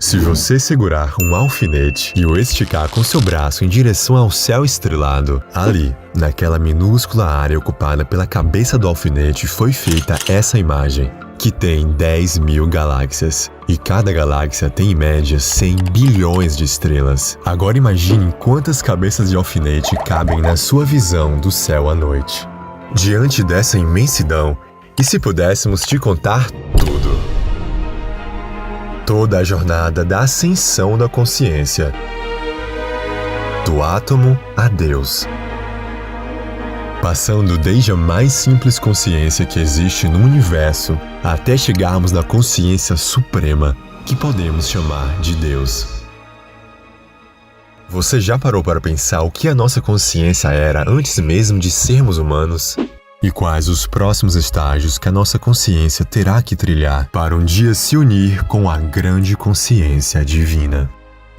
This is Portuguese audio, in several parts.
Se você segurar um alfinete e o esticar com seu braço em direção ao céu estrelado, ali, naquela minúscula área ocupada pela cabeça do alfinete, foi feita essa imagem, que tem 10.000 galáxias. E cada galáxia tem em média 100 bilhões de estrelas. Agora imagine quantas cabeças de alfinete cabem na sua visão do céu à noite. Diante dessa imensidão, e se pudéssemos te contar tudo? Toda a jornada da ascensão da consciência, do átomo a Deus. Passando desde a mais simples consciência que existe no universo, até chegarmos na consciência suprema, que podemos chamar de Deus. Você já parou para pensar o que a nossa consciência era antes mesmo de sermos humanos? E quais os próximos estágios que a nossa consciência terá que trilhar para um dia se unir com a grande consciência divina?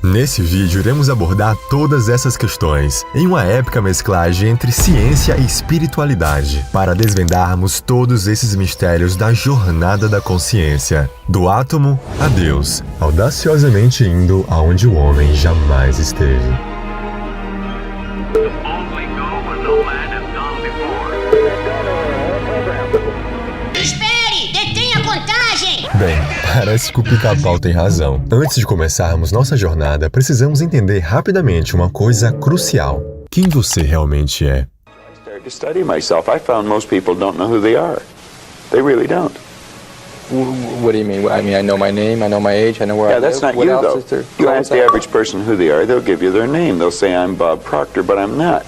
Nesse vídeo iremos abordar todas essas questões, em uma épica mesclagem entre ciência e espiritualidade, para desvendarmos todos esses mistérios da jornada da consciência, do átomo a Deus, audaciosamente indo aonde o homem jamais esteve. Espere! Detenha a contagem! Bem, parece que o Pica-Pau tem razão. Antes de começarmos nossa jornada, precisamos entender rapidamente uma coisa crucial. Quem você realmente é? I started to study myself. I found most people don't know who they are. They really don't. What do you mean? I mean, I know my name, I know my age, I know where I Yeah, that's live. not What you, else though. is there? You ask the average person who they are, they'll give you their name. They'll say, I'm Bob Proctor, but I'm not.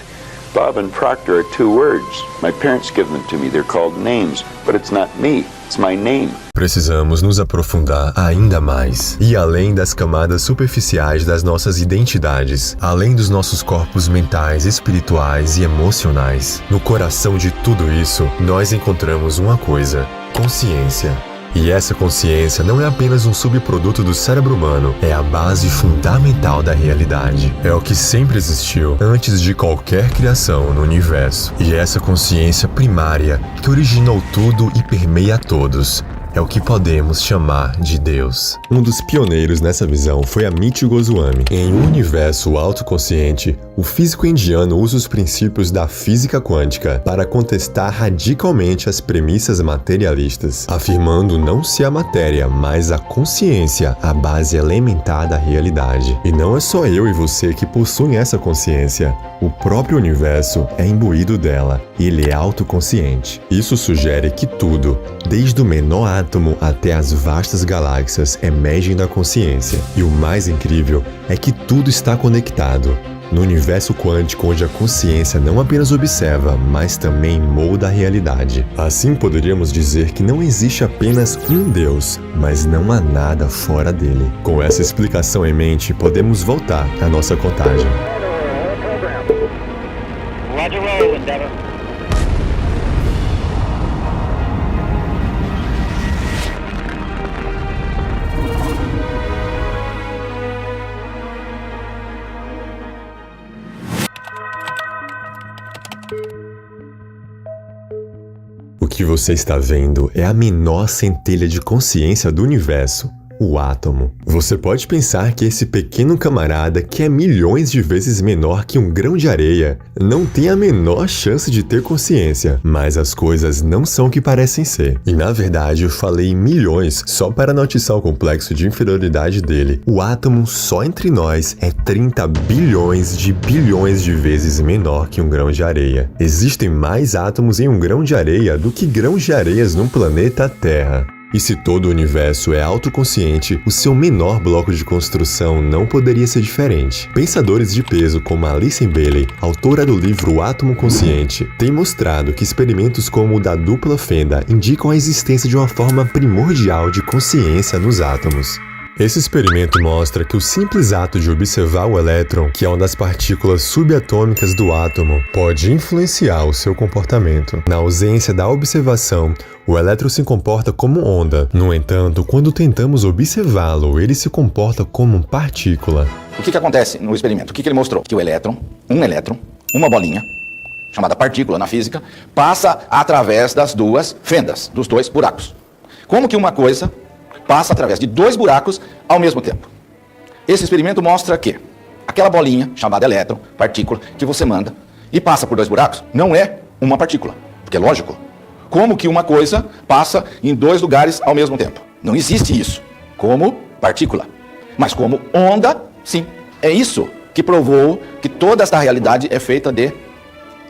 Bob and Proctor are two words. My parents give them to me. They're called names, but it's not me. It's my name. Precisamos nos aprofundar ainda mais, e além das camadas superficiais das nossas identidades, além dos nossos corpos mentais, espirituais e emocionais. No coração de tudo isso, nós encontramos uma coisa: consciência. E essa consciência não é apenas um subproduto do cérebro humano, é a base fundamental da realidade. É o que sempre existiu antes de qualquer criação no universo. E essa consciência primária que originou tudo e permeia todos é o que podemos chamar de Deus. Um dos pioneiros nessa visão foi Amit Goswami. Em Um Universo Autoconsciente, o físico indiano usa os princípios da física quântica para contestar radicalmente as premissas materialistas, afirmando não ser a matéria, mas a consciência a base elementar da realidade. E não é só eu e você que possuem essa consciência. O próprio universo é imbuído dela. Ele é autoconsciente. Isso sugere que tudo, desde o menor átomo até as vastas galáxias, emergem da consciência. E o mais incrível é que tudo está conectado. No universo quântico, onde a consciência não apenas observa, mas também molda a realidade. Assim, poderíamos dizer que não existe apenas um Deus, mas não há nada fora dele. Com essa explicação em mente, podemos voltar à nossa contagem. Roger, roll, Endeavor. O que você está vendo é a menor centelha de consciência do universo, o átomo. Você pode pensar que esse pequeno camarada, que é milhões de vezes menor que um grão de areia, não tem a menor chance de ter consciência, mas as coisas não são o que parecem ser. E na verdade eu falei em milhões só para noticiar o complexo de inferioridade dele. O átomo só entre nós é 30 bilhões de vezes menor que um grão de areia. Existem mais átomos em um grão de areia do que grãos de areias no planeta Terra. E se todo o universo é autoconsciente, o seu menor bloco de construção não poderia ser diferente. Pensadores de peso como Alice Bailey, autora do livro O Átomo Consciente, têm mostrado que experimentos como o da dupla fenda indicam a existência de uma forma primordial de consciência nos átomos. Esse experimento mostra que o simples ato de observar o elétron, que é uma das partículas subatômicas do átomo, pode influenciar o seu comportamento. Na ausência da observação, o elétron se comporta como onda. No entanto, quando tentamos observá-lo, ele se comporta como partícula. O que acontece no experimento? O que ele mostrou? Que o elétron, uma bolinha, chamada partícula na física, passa através das duas fendas, dos dois buracos. Como que uma coisa passa através de dois buracos ao mesmo tempo? Esse experimento mostra que aquela bolinha, chamada elétron, partícula, que você manda e passa por 2 buracos, não é uma partícula. Porque é lógico. Como que uma coisa passa em 2 lugares ao mesmo tempo? Não existe isso como partícula. Mas como onda, sim. É isso que provou que toda esta realidade é feita de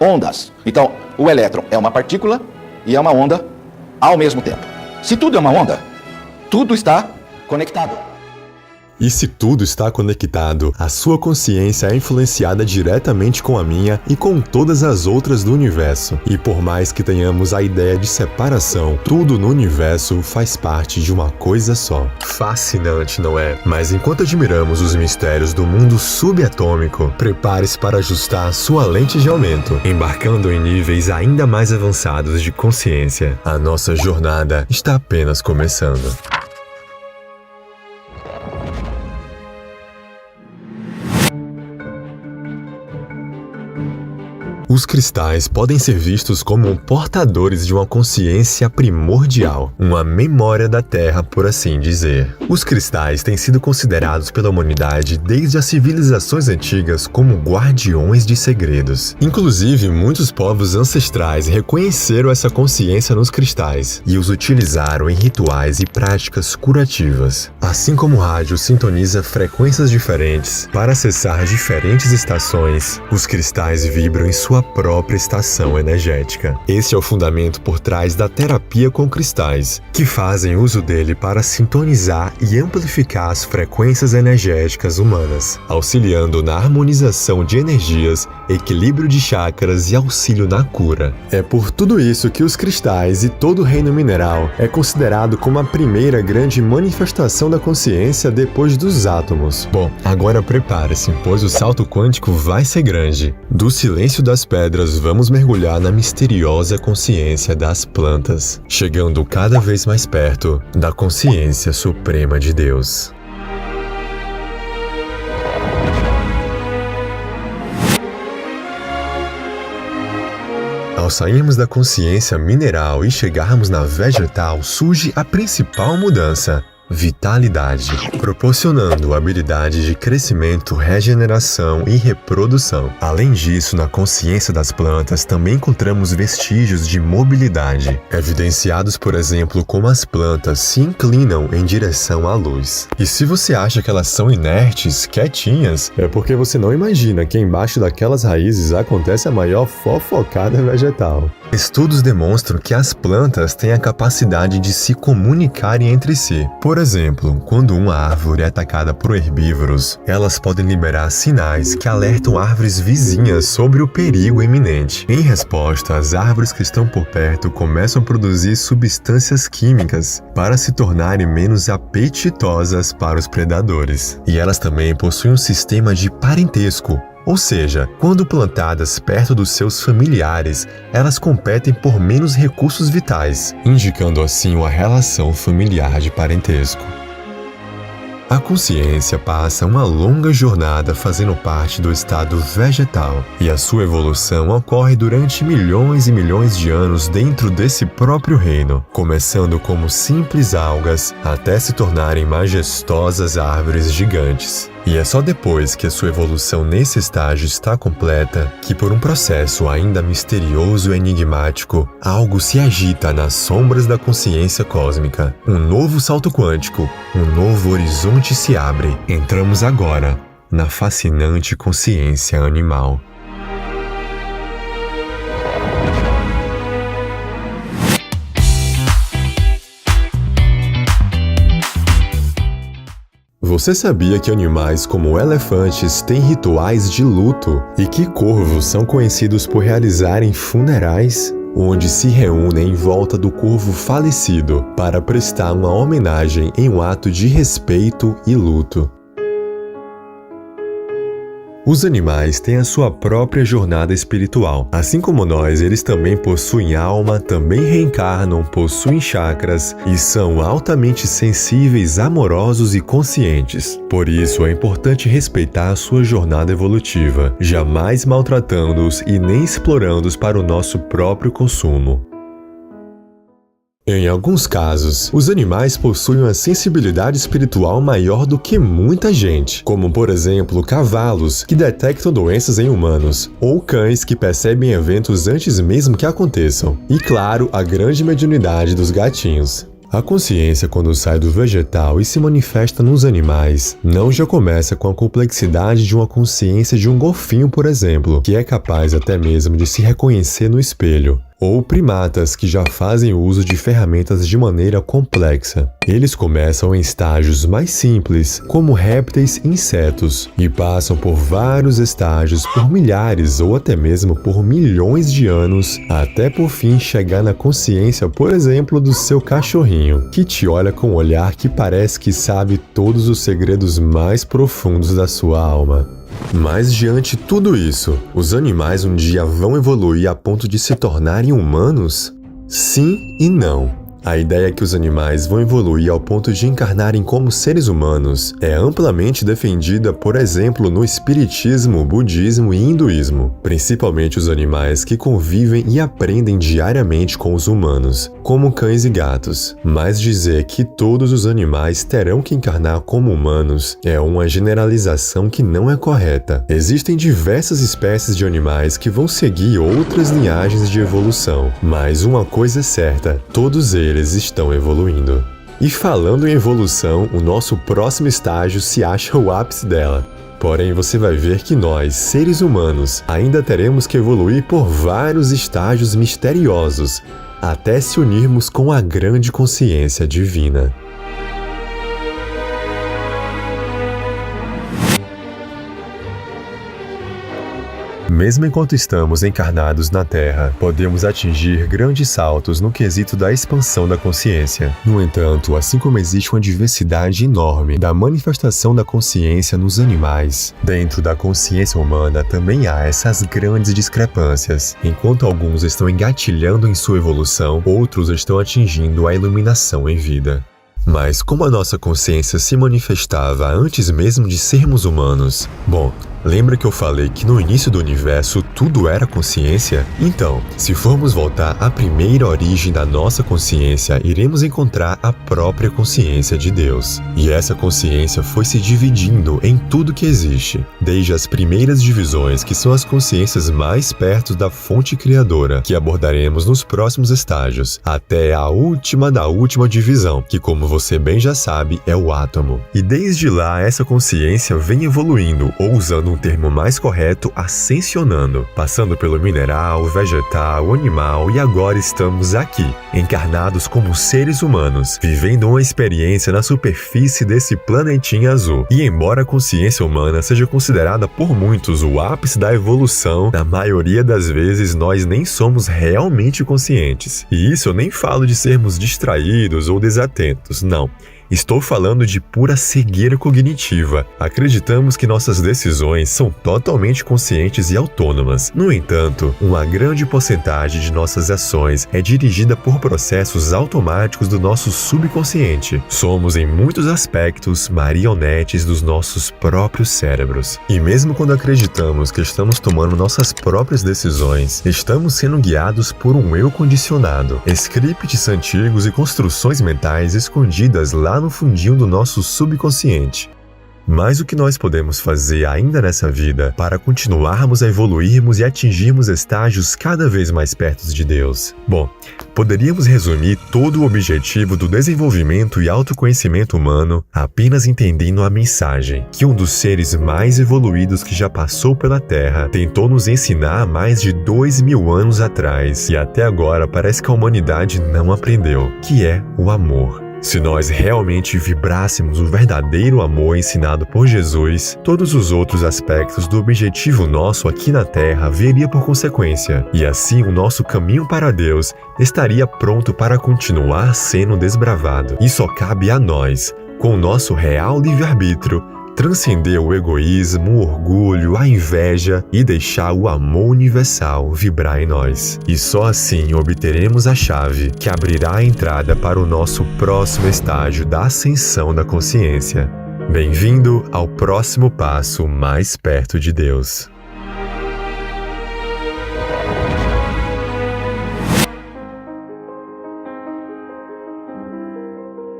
ondas. Então, o elétron é uma partícula e é uma onda ao mesmo tempo. Se tudo é uma onda, tudo está conectado. E se tudo está conectado, a sua consciência é influenciada diretamente com a minha e com todas as outras do universo. E por mais que tenhamos a ideia de separação, tudo no universo faz parte de uma coisa só. Fascinante, não é? Mas enquanto admiramos os mistérios do mundo subatômico, prepare-se para ajustar sua lente de aumento, embarcando em níveis ainda mais avançados de consciência. A nossa jornada está apenas começando. Os cristais podem ser vistos como portadores de uma consciência primordial, uma memória da Terra, por assim dizer. Os cristais têm sido considerados pela humanidade desde as civilizações antigas como guardiões de segredos. Inclusive, muitos povos ancestrais reconheceram essa consciência nos cristais e os utilizaram em rituais e práticas curativas. Assim como o rádio sintoniza frequências diferentes para acessar diferentes estações, os cristais vibram em sua própria estação energética. Este é o fundamento por trás da terapia com cristais, que fazem uso dele para sintonizar e amplificar as frequências energéticas humanas, auxiliando na harmonização de energias, equilíbrio de chakras e auxílio na cura. É por tudo isso que os cristais e todo o reino mineral é considerado como a primeira grande manifestação da consciência depois dos átomos. Bom, agora prepare-se, pois o salto quântico vai ser grande. Do silêncio das pedras, vamos mergulhar na misteriosa consciência das plantas, chegando cada vez mais perto da consciência suprema de Deus. Ao sairmos da consciência mineral e chegarmos na vegetal, surge a principal mudança: vitalidade, proporcionando habilidade de crescimento, regeneração e reprodução. Além disso, na consciência das plantas também encontramos vestígios de mobilidade, evidenciados, por exemplo, como as plantas se inclinam em direção à luz. E se você acha que elas são inertes, quietinhas, é porque você não imagina que embaixo daquelas raízes acontece a maior fofocada vegetal. Estudos demonstram que as plantas têm a capacidade de se comunicarem entre si. Por exemplo, quando uma árvore é atacada por herbívoros, elas podem liberar sinais que alertam árvores vizinhas sobre o perigo iminente. Em resposta, as árvores que estão por perto começam a produzir substâncias químicas para se tornarem menos apetitosas para os predadores. E elas também possuem um sistema de parentesco. Ou seja, quando plantadas perto dos seus familiares, elas competem por menos recursos vitais, indicando assim uma relação familiar de parentesco. A consciência passa uma longa jornada fazendo parte do estado vegetal, e a sua evolução ocorre durante milhões e milhões de anos dentro desse próprio reino, começando como simples algas até se tornarem majestosas árvores gigantes. E é só depois que a sua evolução nesse estágio está completa que, por um processo ainda misterioso e enigmático, algo se agita nas sombras da consciência cósmica. Um novo salto quântico, um novo horizonte se abre. Entramos agora na fascinante consciência animal. Você sabia que animais como elefantes têm rituais de luto e que corvos são conhecidos por realizarem funerais, onde se reúnem em volta do corvo falecido para prestar uma homenagem em um ato de respeito e luto? Os animais têm a sua própria jornada espiritual. Assim como nós, eles também possuem alma, também reencarnam, possuem chakras e são altamente sensíveis, amorosos e conscientes. Por isso, é importante respeitar a sua jornada evolutiva, jamais maltratando-os e nem explorando-os para o nosso próprio consumo. Em alguns casos, os animais possuem uma sensibilidade espiritual maior do que muita gente, como por exemplo cavalos que detectam doenças em humanos, ou cães que percebem eventos antes mesmo que aconteçam, e claro, a grande mediunidade dos gatinhos. A consciência, quando sai do vegetal e se manifesta nos animais, não já começa com a complexidade de uma consciência de um golfinho, por exemplo, que é capaz até mesmo de se reconhecer no espelho, ou primatas que já fazem uso de ferramentas de maneira complexa. Eles começam em estágios mais simples, como répteis e insetos, e passam por vários estágios por milhares ou até mesmo por milhões de anos, até por fim chegar na consciência, por exemplo, do seu cachorrinho, que te olha com um olhar que parece que sabe todos os segredos mais profundos da sua alma. Mas diante de tudo isso, os animais um dia vão evoluir a ponto de se tornarem humanos? Sim e não. A ideia que os animais vão evoluir ao ponto de encarnarem como seres humanos é amplamente defendida, por exemplo, no espiritismo, budismo e hinduísmo, principalmente os animais que convivem e aprendem diariamente com os humanos, como cães e gatos. Mas dizer que todos os animais terão que encarnar como humanos é uma generalização que não é correta. Existem diversas espécies de animais que vão seguir outras linhagens de evolução, mas uma coisa é certa, todos eles estão evoluindo. E falando em evolução, o nosso próximo estágio se acha o ápice dela. Porém, você vai ver que nós, seres humanos, ainda teremos que evoluir por vários estágios misteriosos, até se unirmos com a grande consciência divina. Mesmo enquanto estamos encarnados na Terra, podemos atingir grandes saltos no quesito da expansão da consciência. No entanto, assim como existe uma diversidade enorme da manifestação da consciência nos animais, dentro da consciência humana também há essas grandes discrepâncias. Enquanto alguns estão engatilhando em sua evolução, outros estão atingindo a iluminação em vida. Mas como a nossa consciência se manifestava antes mesmo de sermos humanos? Bom, lembra que eu falei que no início do universo tudo era consciência? Então, se formos voltar à primeira origem da nossa consciência, iremos encontrar a própria consciência de Deus. E essa consciência foi se dividindo em tudo que existe, desde as primeiras divisões, que são as consciências mais perto da fonte criadora, que abordaremos nos próximos estágios, até a última da última divisão, que, como você bem já sabe, é o átomo. E desde lá, essa consciência vem evoluindo, ou usando um termo mais correto, ascensionando, passando pelo mineral, vegetal, animal, e agora estamos aqui, encarnados como seres humanos, vivendo uma experiência na superfície desse planetinha azul. E embora a consciência humana seja considerada por muitos o ápice da evolução, na maioria das vezes nós nem somos realmente conscientes. E isso eu nem falo de sermos distraídos ou desatentos, não. Estou falando de pura cegueira cognitiva. Acreditamos que nossas decisões são totalmente conscientes e autônomas. No entanto, uma grande porcentagem de nossas ações é dirigida por processos automáticos do nosso subconsciente. Somos, em muitos aspectos, marionetes dos nossos próprios cérebros. E mesmo quando acreditamos que estamos tomando nossas próprias decisões, estamos sendo guiados por um eu condicionado, scripts antigos e construções mentais escondidas lá no fundinho do nosso subconsciente. Mas o que nós podemos fazer ainda nessa vida para continuarmos a evoluirmos e atingirmos estágios cada vez mais perto de Deus? Bom, poderíamos resumir todo o objetivo do desenvolvimento e autoconhecimento humano apenas entendendo a mensagem que um dos seres mais evoluídos que já passou pela Terra tentou nos ensinar há mais de 2000 anos atrás e até agora parece que a humanidade não aprendeu, que é o amor. Se nós realmente vibrássemos o verdadeiro amor ensinado por Jesus, todos os outros aspectos do objetivo nosso aqui na Terra viria por consequência, e assim o nosso caminho para Deus estaria pronto para continuar sendo desbravado. E só cabe a nós, com o nosso real livre-arbítrio, transcender o egoísmo, o orgulho, a inveja e deixar o amor universal vibrar em nós. E só assim obteremos a chave que abrirá a entrada para o nosso próximo estágio da ascensão da consciência. Bem-vindo ao próximo passo mais perto de Deus.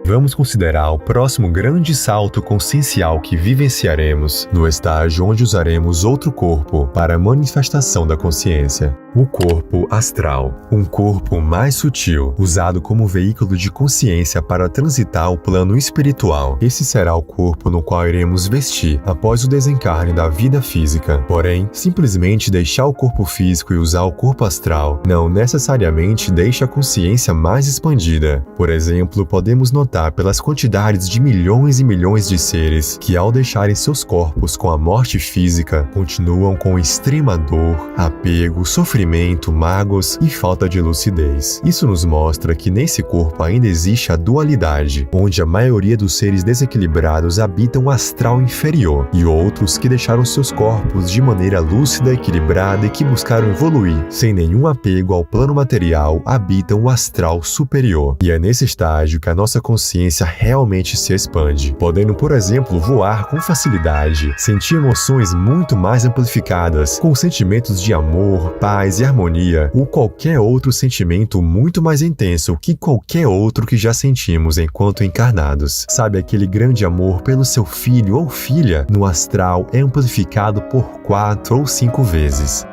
Vamos considerar o próximo grande salto consciencial que vivenciaremos, no estágio onde usaremos outro corpo para a manifestação da consciência. O corpo astral, um corpo mais sutil, usado como veículo de consciência para transitar o plano espiritual. Esse será o corpo no qual iremos vestir após o desencarne da vida física. Porém, simplesmente deixar o corpo físico e usar o corpo astral não necessariamente deixa a consciência mais expandida. Por exemplo, podemos notar pelas quantidades de milhões e milhões de seres que, ao deixarem seus corpos com a morte física, continuam com extrema dor, apego, sofrimento, mágoas e falta de lucidez. Isso nos mostra que nesse corpo ainda existe a dualidade, onde a maioria dos seres desequilibrados habitam o astral inferior e outros que deixaram seus corpos de maneira lúcida, equilibrada e que buscaram evoluir sem nenhum apego ao plano material habitam o astral superior. E é nesse estágio que a nossa consciência realmente se expande, podendo, por exemplo, voar com facilidade, sentir emoções muito mais amplificadas, com sentimentos de amor, paz e harmonia, ou qualquer outro sentimento muito mais intenso que qualquer outro que já sentimos enquanto encarnados. Sabe aquele grande amor pelo seu filho ou filha? No astral é amplificado por 4 ou 5 vezes.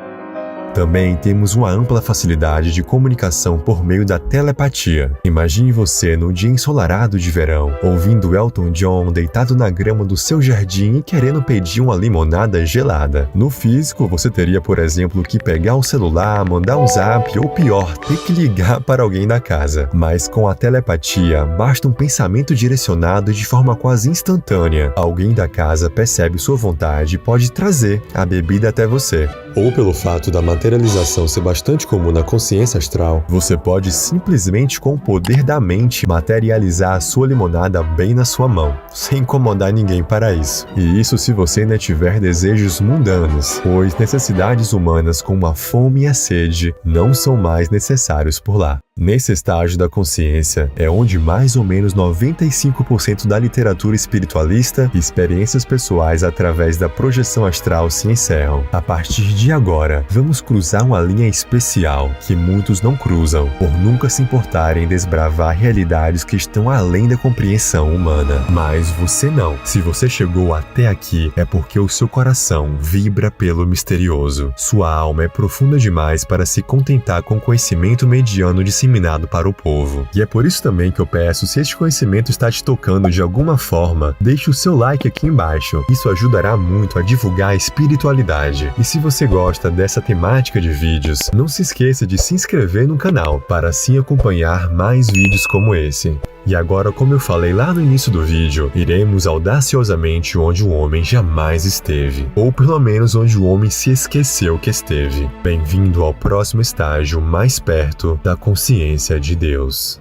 Também temos uma ampla facilidade de comunicação por meio da telepatia. Imagine você no dia ensolarado de verão, ouvindo Elton John deitado na grama do seu jardim e querendo pedir uma limonada gelada. No físico, você teria, por exemplo, que pegar o celular, mandar um zap ou pior, ter que ligar para alguém da casa. Mas com a telepatia, basta um pensamento direcionado de forma quase instantânea. Alguém da casa percebe sua vontade e pode trazer a bebida até você. Ou pelo fato da materialização ser bastante comum na consciência astral, você pode simplesmente com o poder da mente materializar a sua limonada bem na sua mão, sem incomodar ninguém para isso. E isso se você ainda tiver desejos mundanos, pois necessidades humanas como a fome e a sede não são mais necessários por lá. Nesse estágio da consciência é onde mais ou menos 95% da literatura espiritualista e experiências pessoais através da projeção astral se encerram. A partir de agora, vamos cruzar uma linha especial que muitos não cruzam, por nunca se importarem em desbravar realidades que estão além da compreensão humana. Mas você não. Se você chegou até aqui, é porque o seu coração vibra pelo misterioso. Sua alma é profunda demais para se contentar com conhecimento mediano disseminado para o povo. E é por isso também que eu peço, se este conhecimento está te tocando de alguma forma, deixe o seu like aqui embaixo. Isso ajudará muito a divulgar a espiritualidade. E se você gosta dessa temática de vídeos, não se esqueça de se inscrever no canal, para assim acompanhar mais vídeos como esse. E agora, como eu falei lá no início do vídeo, iremos audaciosamente onde o homem jamais esteve, ou pelo menos onde o homem se esqueceu que esteve. Bem-vindo ao próximo estágio mais perto da consciência de Deus.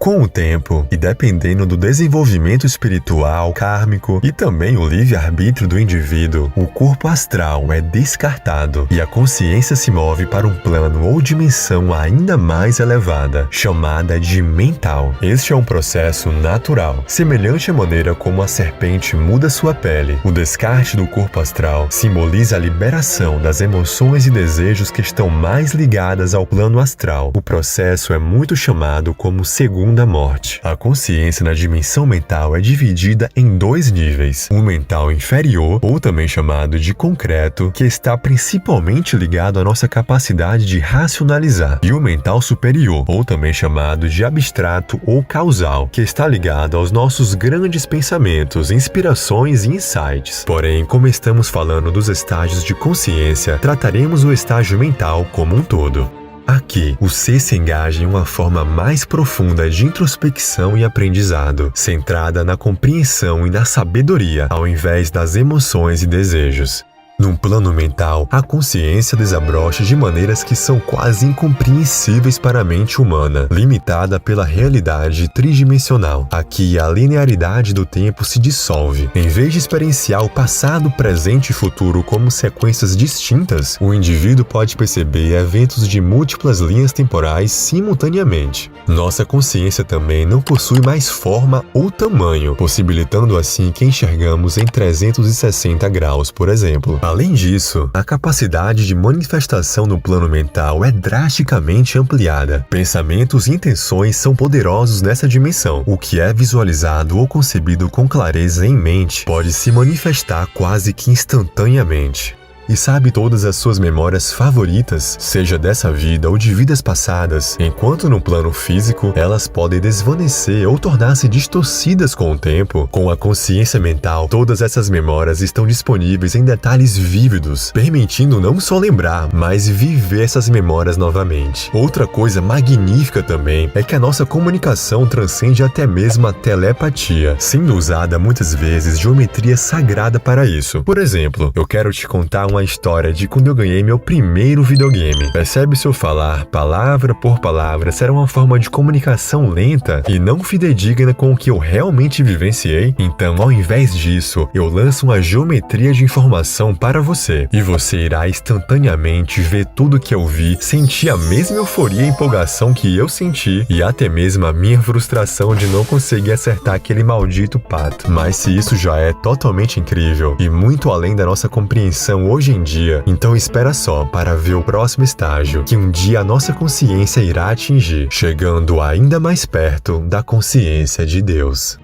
Com o tempo, e dependendo do desenvolvimento espiritual, kármico e também o livre-arbítrio do indivíduo, o corpo astral é descartado e a consciência se move para um plano ou dimensão ainda mais elevada, chamada de mental. Este é um processo natural, semelhante à maneira como a serpente muda sua pele. O descarte do corpo astral simboliza a liberação das emoções e desejos que estão mais ligadas ao plano astral. O processo é muito chamado como segunda morte. A consciência na dimensão mental é dividida em 2 níveis. O mental inferior, ou também chamado de concreto, que está principalmente ligado à nossa capacidade de racionalizar, e o mental superior, ou também chamado de abstrato ou causal, que está ligado aos nossos grandes pensamentos, inspirações e insights. Porém, como estamos falando dos estágios de consciência, trataremos o estágio mental como um todo. Aqui, o ser se engaja em uma forma mais profunda de introspecção e aprendizado, centrada na compreensão e na sabedoria, ao invés das emoções e desejos. Num plano mental, a consciência desabrocha de maneiras que são quase incompreensíveis para a mente humana, limitada pela realidade tridimensional. Aqui, a linearidade do tempo se dissolve. Em vez de experienciar o passado, presente e futuro como sequências distintas, o indivíduo pode perceber eventos de múltiplas linhas temporais simultaneamente. Nossa consciência também não possui mais forma ou tamanho, possibilitando assim que enxergamos em 360 graus, por exemplo. Além disso, a capacidade de manifestação no plano mental é drasticamente ampliada. Pensamentos e intenções são poderosos nessa dimensão. O que é visualizado ou concebido com clareza em mente pode se manifestar quase que instantaneamente. E sabe todas as suas memórias favoritas, seja dessa vida ou de vidas passadas, enquanto no plano físico elas podem desvanecer ou tornar-se distorcidas com o tempo. Com a consciência mental, todas essas memórias estão disponíveis em detalhes vívidos, permitindo não só lembrar, mas viver essas memórias novamente. Outra coisa magnífica também é que a nossa comunicação transcende até mesmo a telepatia, sendo usada muitas vezes geometria sagrada para isso. Por exemplo, eu quero te contar uma história de quando eu ganhei meu primeiro videogame. Percebe se eu falar palavra por palavra será uma forma de comunicação lenta e não fidedigna com o que eu realmente vivenciei? Então, ao invés disso, eu lanço uma geometria de informação para você e você irá instantaneamente ver tudo que eu vi, sentir a mesma euforia e empolgação que eu senti e até mesmo a minha frustração de não conseguir acertar aquele maldito pato. Mas se isso já é totalmente incrível e muito além da nossa compreensão hoje em dia, então espera só para ver o próximo estágio que um dia a nossa consciência irá atingir, chegando ainda mais perto da consciência de Deus.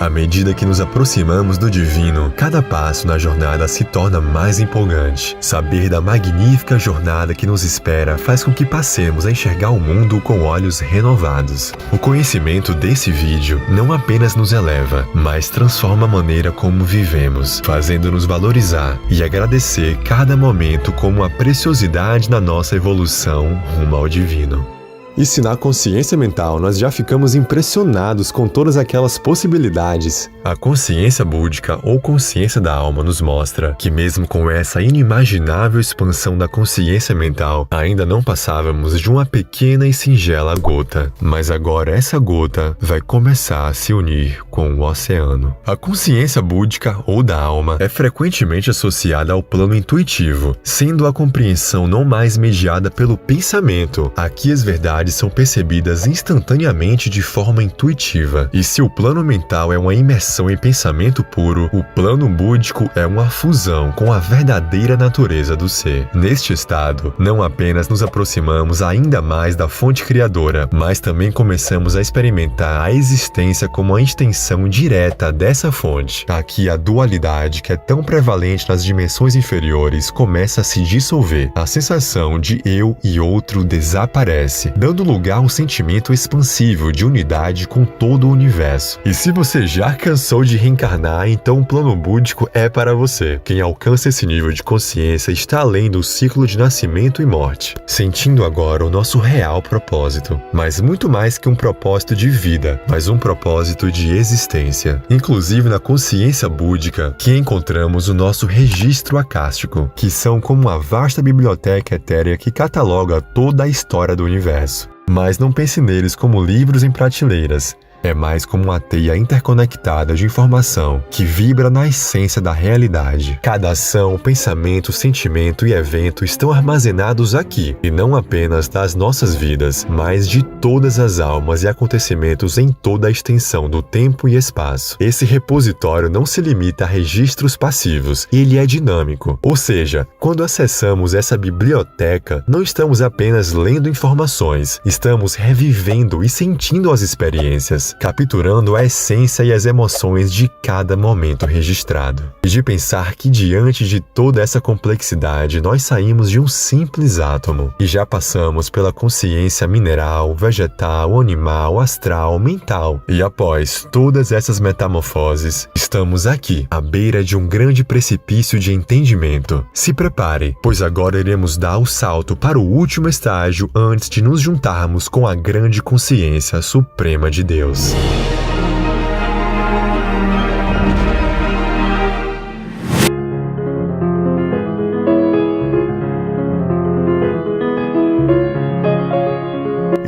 À medida que nos aproximamos do divino, cada passo na jornada se torna mais empolgante. Saber da magnífica jornada que nos espera faz com que passemos a enxergar o mundo com olhos renovados. O conhecimento desse vídeo não apenas nos eleva, mas transforma a maneira como vivemos, fazendo-nos valorizar e agradecer cada momento como uma preciosidade na nossa evolução rumo ao divino. E se na consciência mental nós já ficamos impressionados com todas aquelas possibilidades, a consciência búdica ou consciência da alma nos mostra que mesmo com essa inimaginável expansão da consciência mental, ainda não passávamos de uma pequena e singela gota. Mas agora essa gota vai começar a se unir com o oceano. A consciência búdica ou da alma é frequentemente associada ao plano intuitivo, sendo a compreensão não mais mediada pelo pensamento. Aqui as verdades são percebidas instantaneamente de forma intuitiva. E se o plano mental é uma imersão em pensamento puro, o plano búdico é uma fusão com a verdadeira natureza do ser. Neste estado, não apenas nos aproximamos ainda mais da fonte criadora, mas também começamos a experimentar a existência como uma extensão direta dessa fonte. Aqui a dualidade, que é tão prevalente nas dimensões inferiores, começa a se dissolver. A sensação de eu e outro desaparece, dando lugar a um sentimento expansivo de unidade com todo o universo. E se você já cansou de reencarnar, então o plano búdico é para você. Quem alcança esse nível de consciência está além do ciclo de nascimento e morte, sentindo agora o nosso real propósito. Mas muito mais que um propósito de vida, mas um propósito de existência. Inclusive na consciência búdica, que encontramos o nosso registro acástico, que são como uma vasta biblioteca etérea que cataloga toda a história do universo. Mas não pense neles como livros em prateleiras. É mais como uma teia interconectada de informação que vibra na essência da realidade. Cada ação, pensamento, sentimento e evento estão armazenados aqui, e não apenas das nossas vidas, mas de todas as almas e acontecimentos em toda a extensão do tempo e espaço. Esse repositório não se limita a registros passivos, ele é dinâmico. Ou seja, quando acessamos essa biblioteca, não estamos apenas lendo informações, estamos revivendo e sentindo as experiências, capturando a essência e as emoções de cada momento registrado. E de pensar que diante de toda essa complexidade nós saímos de um simples átomo e já passamos pela consciência mineral, vegetal, animal, astral, mental. E após todas essas metamorfoses, estamos aqui, à beira de um grande precipício de entendimento. Se prepare, pois agora iremos dar o salto para o último estágio antes de nos juntarmos com a grande consciência suprema de Deus.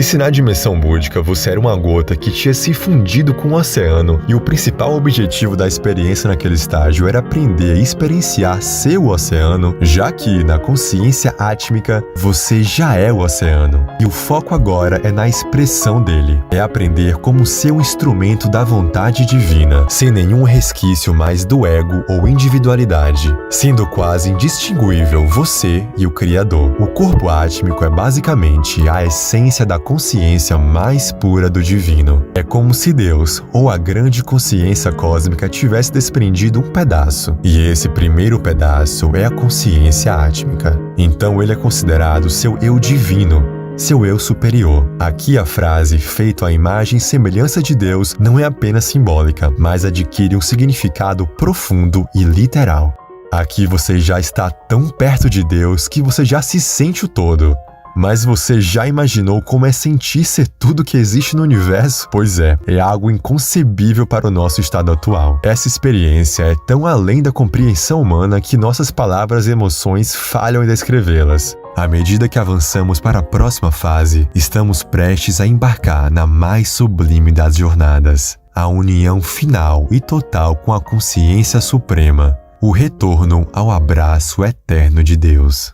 E se na dimensão búdica você era uma gota que tinha se fundido com o oceano e o principal objetivo da experiência naquele estágio era aprender a experienciar ser o oceano, já que na consciência átmica você já é o oceano. E o foco agora é na expressão dele. É aprender como ser um instrumento da vontade divina, sem nenhum resquício mais do ego ou individualidade, sendo quase indistinguível você e o Criador. O corpo átmico é basicamente a essência da consciência mais pura do divino. É como se Deus, ou a grande consciência cósmica, tivesse desprendido um pedaço. E esse primeiro pedaço é a consciência átmica. Então ele é considerado seu eu divino, seu eu superior. Aqui a frase feito à imagem e semelhança de Deus não é apenas simbólica, mas adquire um significado profundo e literal. Aqui você já está tão perto de Deus que você já se sente o todo. Mas você já imaginou como é sentir ser tudo que existe no universo? Pois é algo inconcebível para o nosso estado atual. Essa experiência é tão além da compreensão humana que nossas palavras e emoções falham em descrevê-las. À medida que avançamos para a próxima fase, estamos prestes a embarcar na mais sublime das jornadas, a união final e total com a consciência suprema, o retorno ao abraço eterno de Deus.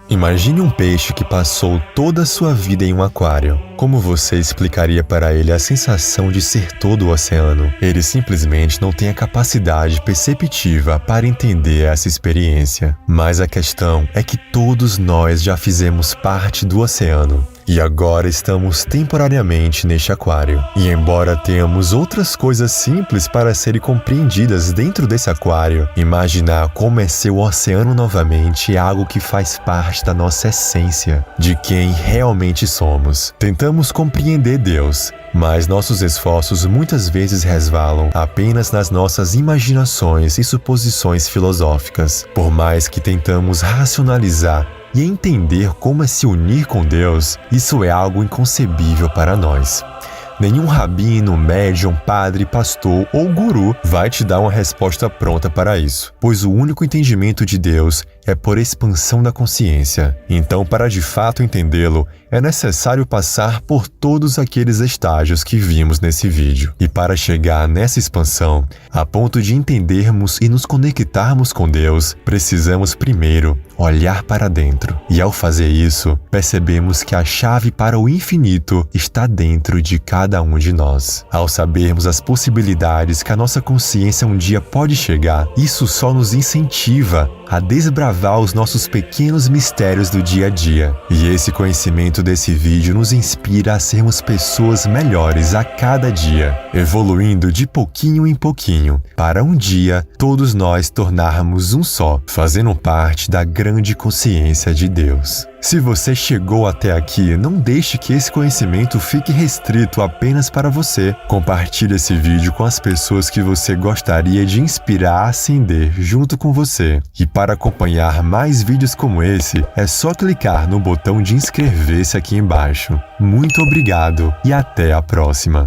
Imagine um peixe que passou toda a sua vida em um aquário. Como você explicaria para ele a sensação de ser todo o oceano? Ele simplesmente não tem a capacidade perceptiva para entender essa experiência. Mas a questão é que todos nós já fizemos parte do oceano. E agora estamos temporariamente neste aquário. E embora tenhamos outras coisas simples para serem compreendidas dentro desse aquário, imaginar como é ser o oceano novamente é algo que faz parte da nossa essência, de quem realmente somos. Tentamos compreender Deus, mas nossos esforços muitas vezes resvalam apenas nas nossas imaginações e suposições filosóficas. Por mais que tentamos racionalizar e entender como é se unir com Deus, isso é algo inconcebível para nós. Nenhum rabino, médium, padre, pastor ou guru vai te dar uma resposta pronta para isso, pois o único entendimento de Deus é por expansão da consciência. Então, para de fato entendê-lo, é necessário passar por todos aqueles estágios que vimos nesse vídeo. E para chegar nessa expansão, a ponto de entendermos e nos conectarmos com Deus, precisamos primeiro olhar para dentro. E ao fazer isso, percebemos que a chave para o infinito está dentro de cada um de nós. Ao sabermos as possibilidades que a nossa consciência um dia pode chegar, isso só nos incentiva a desbravar os nossos pequenos mistérios do dia a dia. E esse conhecimento desse vídeo nos inspira a sermos pessoas melhores a cada dia, evoluindo de pouquinho em pouquinho, para um dia todos nós tornarmos um só, fazendo parte da grande consciência de Deus. Se você chegou até aqui, não deixe que esse conhecimento fique restrito apenas para você. Compartilhe esse vídeo com as pessoas que você gostaria de inspirar a ascender junto com você. E para acompanhar mais vídeos como esse, é só clicar no botão de inscrever-se aqui embaixo. Muito obrigado e até a próxima!